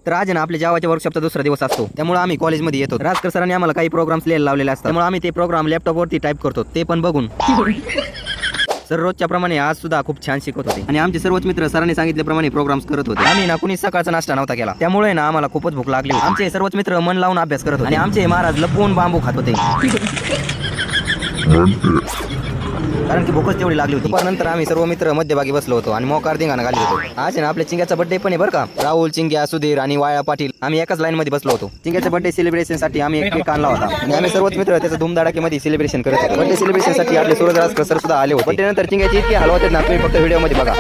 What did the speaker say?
तर आज ना आपल्या जावाच्या वर्कशॉपचा दुसरा दिवस असतो, त्यामुळे आम्ही कॉलेजमध्ये येतो. राजकर सरांनी आम्हाला काही प्रोग्राम्स लिहायला लावलेले असतात, त्यामुळे आम्ही ते प्रोग्राम लॅपटॉपवरती टाईप करतो, ते पण बघून. सर रोजच्या प्रमाणे आज सुद्धा खूप छान शिकवत होते आणि आमचे सर्वच मित्र सरांनी सांगितल्याप्रमाणे प्रोग्राम्स करत होते. आम्ही ना कुणी सकाळचा नाश्ता नव्हता केला, त्यामुळे ना आम्हाला खूपच भूक लागली होती. आमचे सर्वच मित्र मन लावून अभ्यास करत होते आणि आमचे महाराज लपवून बांबू खात होते, कारण की भूकच तेवढी लागली होती. नंतर आम्ही सर्व मित्र मध्यभागी बसलो होतो आणि मोकार धिंगाणा घालत होतो. आज ना आपल्या चिंग्याचा बर्थडे पण आहे बरं का. राहुल, चिंग्या, सुधीर आणि वाया पाटील आम्ही एकाच लाईन मध्ये बसलो होतो. चिंग्याच्या बर्थडे सेलिब्रेशन साठी आम्ही एक केक आणला होता आणि आम्ही सर्वच मित्र त्याचा धूमधडाक्यामध्ये सेलिब्रेशन करत होतो. बर्थडे सेलिब्रेशन साठी आपले सूरज राजकर सर सुद्धा आले होते. बर्थडे नंतर चिंग्याची इतकी हलवत आहेत ना, तुम्ही फक्त व्हिडिओ मध्ये बघा.